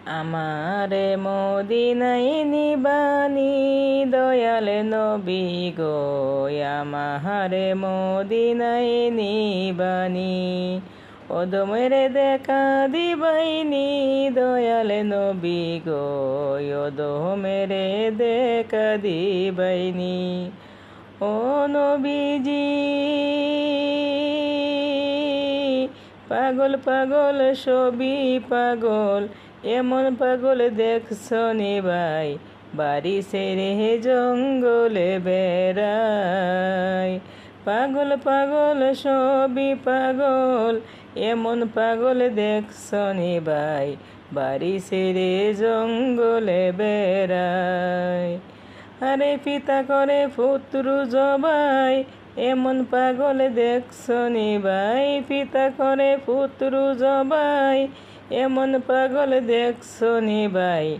আমারে মদিনায় নিবানি দয়াল নবী গো, আমারে মদিনায় নিবানি। ওদমেরে দেখা দিবাইনি দয়াল নবী গো, ওদমেরে দেখা দিবাইনি। ও নবীজি পাগল পাগল সবই পাগল, এমন পাগল দেখছনি ভাই, বাড়ি ছেড়ে জঙ্গলে বেড়ায়। পাগল পাগল সবই পাগল, এমন পাগল দেখছনি ভাই, বাড়ি ছেড়ে জঙ্গলে বেড়ায়। আরে পিতা করে পুত্র জবাই, এমন পাগল দেখছনি ভাই, পিতা করে পুত্র জবাই, এমন পাগল দেখছনি ভাই।